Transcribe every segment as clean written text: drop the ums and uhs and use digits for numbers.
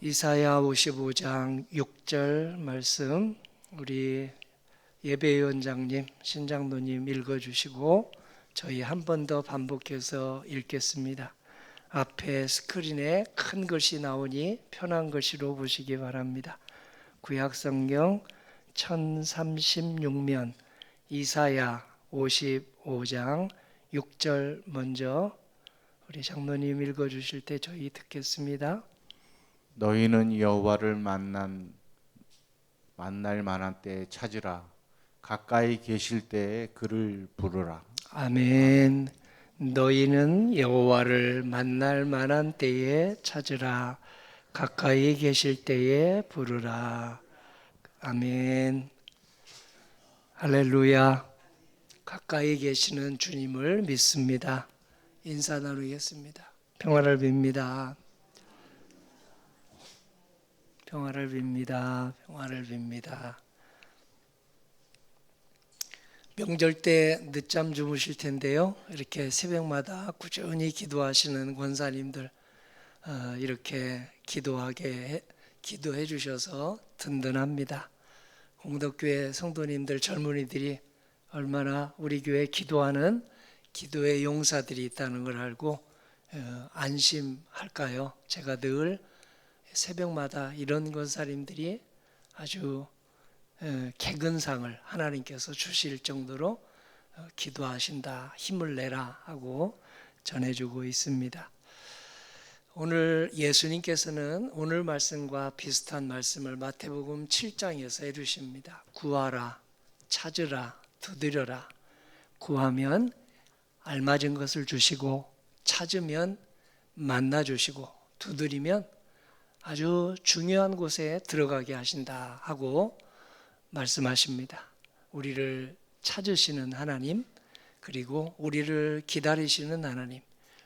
이사야 55장 6절 말씀 우리 예배위원장님, 신장로님 읽어주시고 저희 한 번 더 반복해서 읽겠습니다. 앞에 스크린에 큰 글씨 나오니 편한 글씨로 보시기 바랍니다. 구약성경 1036면 이사야 55장 6절 먼저 우리 장로님 읽어주실 때 저희 듣겠습니다. 너희는 여호와를 만날 만한 때에 찾으라. 가까이 계실 때에 그를 부르라. 아멘. 너희는 여호와를 만날 만한 때에 찾으라. 가까이 계실 때에 부르라. 아멘. 할렐루야. 가까이 계시는 주님을 믿습니다. 인사 나누겠습니다. 평화를 빕니다. 평화를 빕니다. 평화를 빕니다. 명절 때 늦잠 주무실 텐데요. 이렇게 새벽마다 꾸준히 기도하시는 권사님들 이렇게 기도해 주셔서 든든합니다. 공덕교회 성도님들 젊은이들이 얼마나 우리 교회 기도하는 기도의 용사들이 있다는 걸 알고 안심할까요? 제가 늘 새벽마다 이런 권사님들이 아주 개근상을 하나님께서 주실 정도로 기도하신다, 힘을 내라 하고 전해주고 있습니다. 오늘 예수님께서는 오늘 말씀과 비슷한 말씀을 마태복음 7장에서 해주십니다. 구하라, 찾으라, 두드려라. 구하면 알맞은 것을 주시고, 찾으면 만나 주시고, 두드리면 아주 중요한 곳에 들어가게 하신다 하고 말씀하십니다. 우리를 찾으시는 하나님, 그리고 우리를 기다리시는 하나님,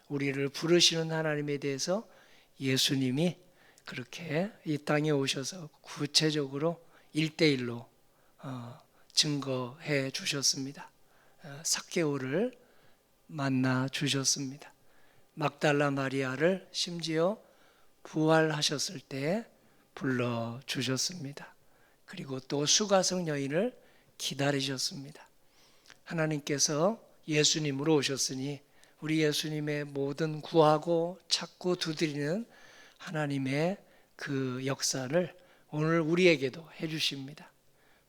우리를 부르시는 하나님에 대해서 예수님이 그렇게 이 땅에 오셔서 구체적으로 1대1로 증거해 주셨습니다. 삭개오를 만나 주셨습니다. 막달라 마리아를 심지어 부활하셨을 때 불러 주셨습니다. 그리고 또 수가성 여인을 기다리셨습니다. 하나님께서 예수님으로 오셨으니 우리 예수님의 모든 구하고 찾고 두드리는 하나님의 그 역사를 오늘 우리에게도 해주십니다.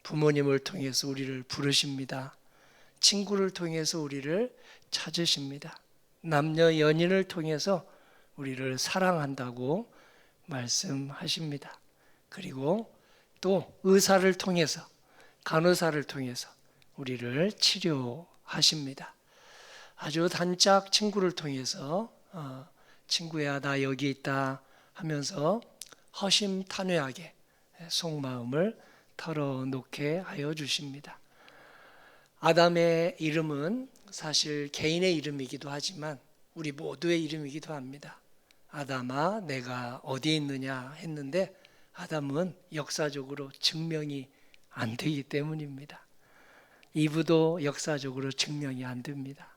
부모님을 통해서 우리를 부르십니다. 친구를 통해서 우리를 찾으십니다. 남녀 연인을 통해서 우리를 사랑한다고 말씀하십니다. 그리고 또 의사를 통해서, 간호사를 통해서 우리를 치료하십니다. 아주 단짝 친구를 통해서 친구야 나 여기 있다 하면서 허심탄회하게 속마음을 털어놓게 하여 주십니다. 아담의 이름은 사실 개인의 이름이기도 하지만 우리 모두의 이름이기도 합니다. 아담아 내가 어디 있느냐 했는데 아담은 역사적으로 증명이 안 되기 때문입니다. 이브도 역사적으로 증명이 안 됩니다.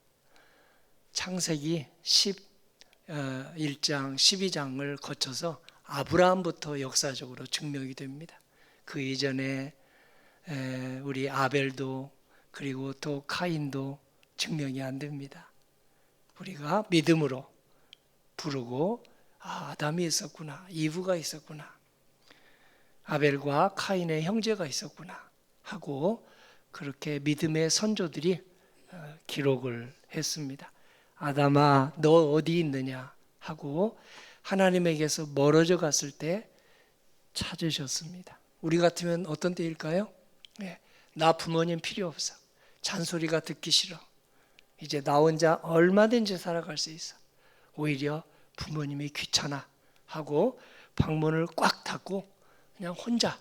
창세기 11장, 12장을 거쳐서 아브라함부터 역사적으로 증명이 됩니다. 그 이전에 우리 아벨도 그리고 또 카인도 증명이 안 됩니다. 우리가 믿음으로 부르고 아담이 있었구나, 이브가 있었구나, 아벨과 카인의 형제가 있었구나 하고 그렇게 믿음의 선조들이 기록을 했습니다. 아담아 너 어디 있느냐 하고 하나님에게서 멀어져 갔을 때 찾으셨습니다. 우리 같으면 어떤 때일까요? 나 부모님 필요 없어. 잔소리가 듣기 싫어. 이제 나 혼자 얼마든지 살아갈 수 있어. 오히려 부모님이 귀찮아 하고 방문을 꽉 닫고 그냥 혼자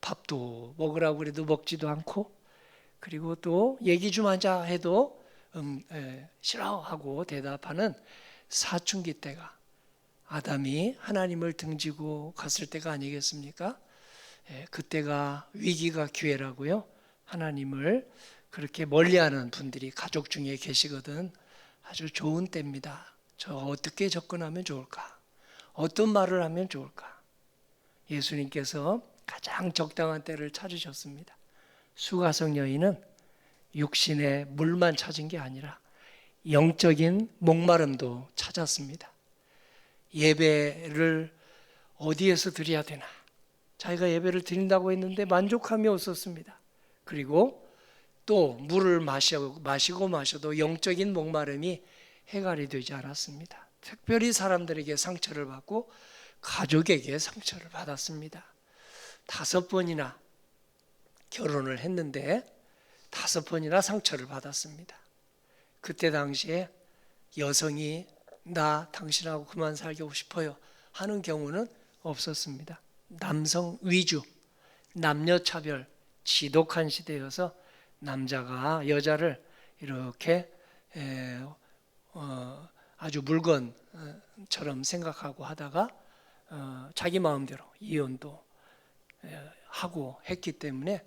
밥도 먹으라고 그래도 먹지도 않고 그리고 또 얘기 좀 하자 해도 싫어하고 대답하는 사춘기 때가 아담이 하나님을 등지고 갔을 때가 아니겠습니까? 그때가 위기가 기회라고요. 하나님을 그렇게 멀리하는 분들이 가족 중에 계시거든. 아주 좋은 때입니다. 저 어떻게 접근하면 좋을까? 어떤 말을 하면 좋을까? 예수님께서 가장 적당한 때를 찾으셨습니다. 수가성 여인은 육신의 물만 찾은 게 아니라 영적인 목마름도 찾았습니다. 예배를 어디에서 드려야 되나? 자기가 예배를 드린다고 했는데 만족함이 없었습니다. 그리고 또 물을 마시고 마셔도 영적인 목마름이 해결이 되지 않았습니다. 특별히 사람들에게 상처를 받고 가족에게 상처를 받았습니다. 5번이나 결혼을 했는데 5번이나 상처를 받았습니다. 그때 당시에 여성이 나 당신하고 그만 살고 싶어요 하는 경우는 없었습니다. 남성 위주, 남녀차별 지독한 시대여서 남자가 여자를 이렇게 아주 물건처럼 생각하고 하다가 자기 마음대로 이혼도 하고 했기 때문에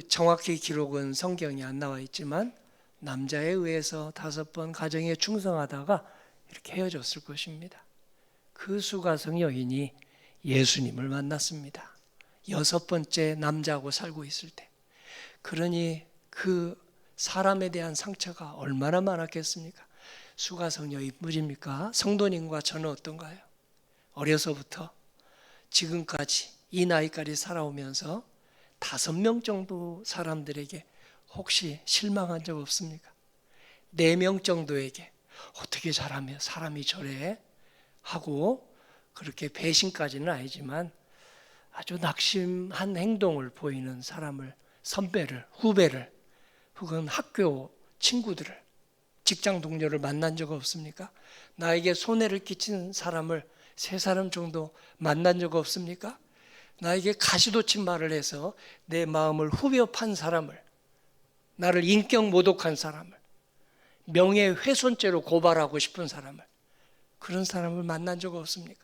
정확히 기록은 성경에 안 나와 있지만 남자에 의해서 5번 가정에 충성하다가 이렇게 헤어졌을 것입니다. 그 수가성 여인이 예수님을 만났습니다. 6번째 남자하고 살고 있을 때. 그러니 그 사람에 대한 상처가 얼마나 많았겠습니까? 수가성 여인뿐입니까? 성도님과 저는 어떤가요? 어려서부터 지금까지 이 나이까지 살아오면서 5명 정도 사람들에게 혹시 실망한 적 없습니까? 4명 정도에게 어떻게 잘하면 사람이 저래 하고 그렇게 배신까지는 아니지만 아주 낙심한 행동을 보이는 사람을, 선배를, 후배를 혹은 학교 친구들을, 직장 동료를 만난 적 없습니까? 나에게 손해를 끼친 사람을 3사람 정도 만난 적 없습니까? 나에게 가시돋친 말을 해서 내 마음을 후벼 판 사람을, 나를 인격 모독한 사람을, 명예훼손죄로 고발하고 싶은 사람을, 그런 사람을 만난 적 없습니까?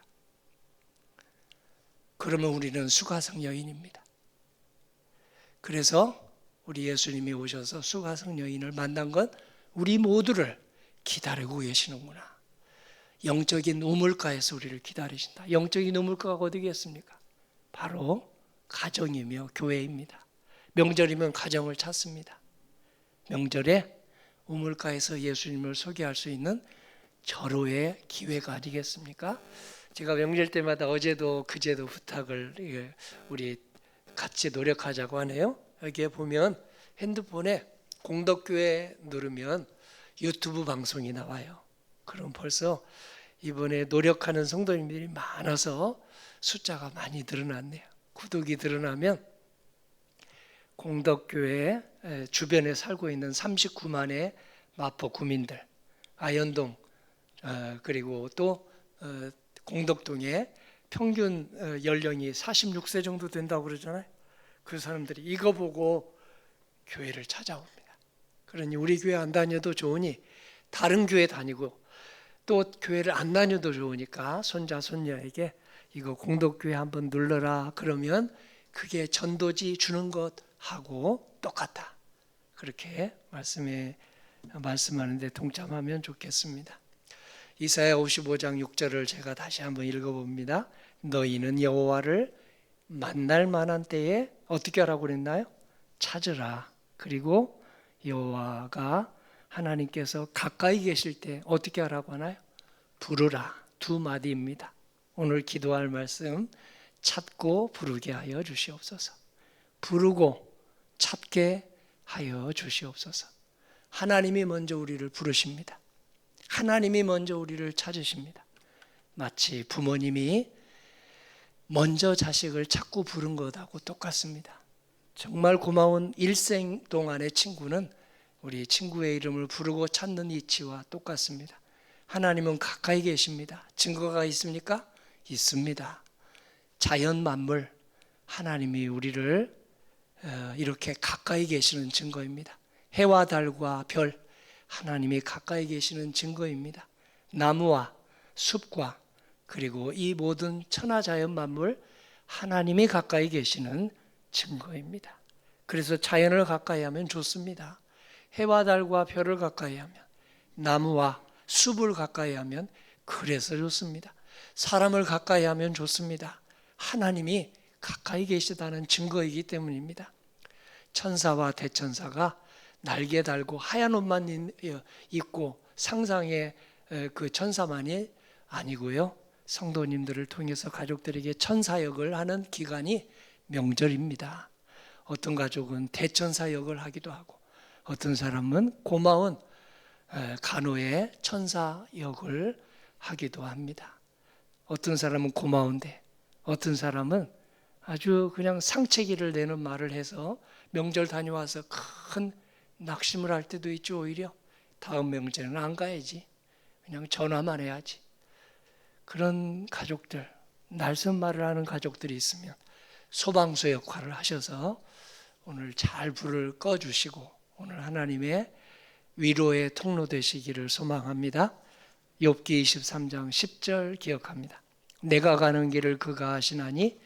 그러면 우리는 수가성 여인입니다. 그래서 우리 예수님이 오셔서 수가성 여인을 만난 건 우리 모두를 기다리고 계시는구나. 영적인 우물가에서 우리를 기다리신다. 영적인 우물가가 어디겠습니까? 바로 가정이며 교회입니다. 명절이면 가정을 찾습니다. 명절에 우물가에서 예수님을 소개할 수 있는 절호의 기회가 아니겠습니까? 제가 명절 때마다 어제도 그제도 부탁을 우리 같이 노력하자고 하네요. 여기에 보면 핸드폰에 공덕교회 누르면 유튜브 방송이 나와요. 그럼 벌써 이번에 노력하는 성도님들이 많아서 숫자가 많이 늘어났네요. 구독이 늘어나면 공덕교회 주변에 살고 있는 39만의 마포 구민들, 아현동 그리고 또 공덕동에 평균 연령이 46세 정도 된다고 그러잖아요. 그 사람들이 이거 보고 교회를 찾아옵니다. 그러니 우리 교회 안 다녀도 좋으니 다른 교회 다니고 또 교회를 안 다녀도 좋으니까 손자 손녀에게 이거 공덕교회 한번 눌러라 그러면 그게 전도지 주는 것하고 똑같다. 그렇게 말씀하는데 동참하면 좋겠습니다. 이사야 55장 6절을 제가 다시 한번 읽어봅니다. 너희는 여호와를 만날 만한 때에 어떻게 하라고 그랬나요? 찾으라. 그리고 여호와가 하나님께서 가까이 계실 때 어떻게 하라고 하나요? 부르라. 2마디입니다. 오늘 기도할 말씀 찾고 부르게 하여 주시옵소서. 부르고 찾게 하여 주시옵소서. 하나님이 먼저 우리를 부르십니다. 하나님이 먼저 우리를 찾으십니다. 마치 부모님이 먼저 자식을 찾고 부른 것하고 똑같습니다. 정말 고마운 일생 동안의 친구는 우리 친구의 이름을 부르고 찾는 이치와 똑같습니다. 하나님은 가까이 계십니다. 증거가 있습니까? 있습니다. 자연 만물, 하나님이 우리를 이렇게 가까이 계시는 증거입니다. 해와 달과 별, 하나님이 가까이 계시는 증거입니다. 나무와 숲과 그리고 이 모든 천하자연 만물, 하나님이 가까이 계시는 증거입니다. 그래서 자연을 가까이 하면 좋습니다. 해와 달과 별을 가까이 하면, 나무와 숲을 가까이 하면 그래서 좋습니다. 사람을 가까이 하면 좋습니다. 하나님이 가까이 계시다는 증거이기 때문입니다. 천사와 대천사가 날개 달고 하얀 옷만 입고 상상의 그 천사만이 아니고요. 성도님들을 통해서 가족들에게 천사 역을 하는 기간이 명절입니다. 어떤 가족은 대천사 역을 하기도 하고 어떤 사람은 고마운 간호의 천사 역을 하기도 합니다. 어떤 사람은 고마운데 어떤 사람은 아주 그냥 상체기를 내는 말을 해서 명절 다녀와서 큰 낙심을 할 때도 있죠. 오히려 다음 명절에는 안 가야지. 그냥 전화만 해야지. 그런 가족들, 날선말을 하는 가족들이 있으면 소방서 역할을 하셔서 오늘 잘 불을 꺼주시고 오늘 하나님의 위로의 통로 되시기를 소망합니다. 욥기 23장 10절 기억합니다. 내가 가는 길을 그가 아시나니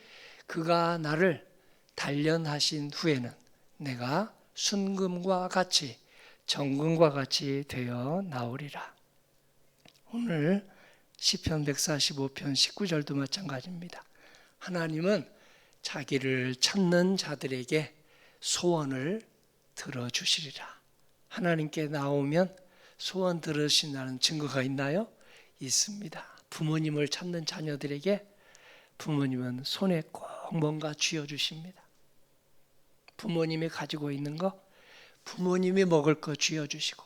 그가 나를 단련하신 후에는 내가 순금과 같이 정금과 같이 되어 나오리라. 오늘 시편 145편 19절도 마찬가지입니다. 하나님은 자기를 찾는 자들에게 소원을 들어주시리라. 하나님께 나오면 소원 들으신다는 증거가 있나요? 있습니다. 부모님을 찾는 자녀들에게 부모님은 손에 꼭 뭔가 쥐어주십니다. 부모님이 가지고 있는 거, 부모님이 먹을 거 쥐어주시고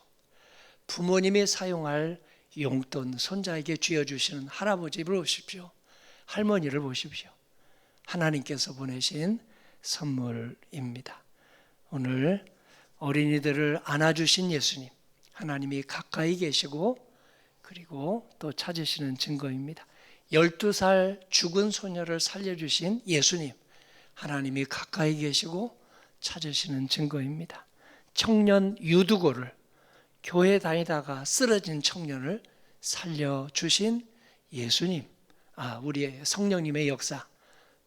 부모님이 사용할 용돈 손자에게 쥐어주시는 할아버지를 보십시오. 할머니를 보십시오. 하나님께서 보내신 선물입니다. 오늘 어린이들을 안아주신 예수님, 하나님이 가까이 계시고 그리고 또 찾으시는 증거입니다. 12살 죽은 소녀를 살려주신 예수님, 하나님이 가까이 계시고 찾으시는 증거입니다. 청년 유두고를 교회 다니다가 쓰러진 청년을 살려주신 예수님, 우리의 성령님의 역사,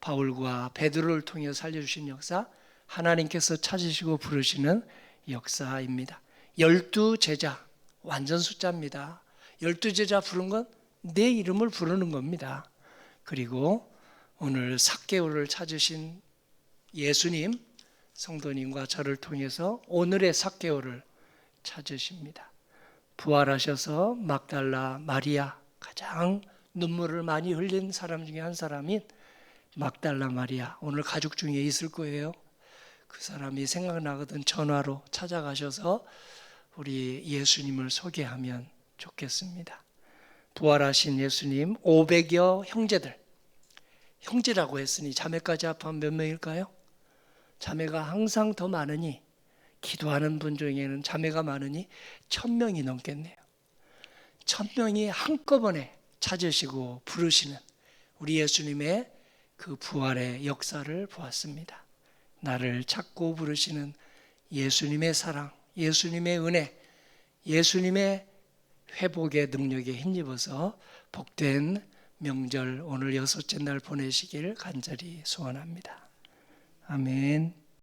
바울과 베드로를 통해 살려주신 역사, 하나님께서 찾으시고 부르시는 역사입니다. 12제자, 완전 숫자입니다. 12제자 부른 건 내 이름을 부르는 겁니다. 그리고 오늘 삭개오를 찾으신 예수님, 성도님과 저를 통해서 오늘의 삭개오를 찾으십니다. 부활하셔서 막달라 마리아, 가장 눈물을 많이 흘린 사람 중에 한 사람인 막달라 마리아, 오늘 가족 중에 있을 거예요. 그 사람이 생각나거든 전화로 찾아가셔서 우리 예수님을 소개하면 좋겠습니다. 부활하신 예수님 500여 형제들, 형제라고 했으니 자매까지 합하면 몇 명일까요? 자매가 항상 더 많으니, 기도하는 분 중에는 자매가 많으니 1000명이 넘겠네요. 1000명이 한꺼번에 찾으시고 부르시는 우리 예수님의 그 부활의 역사를 보았습니다. 나를 찾고 부르시는 예수님의 사랑, 예수님의 은혜, 예수님의 회복의 능력에 힘입어서 복된 명절 오늘 6째 날 보내시길 간절히 소원합니다. 아멘.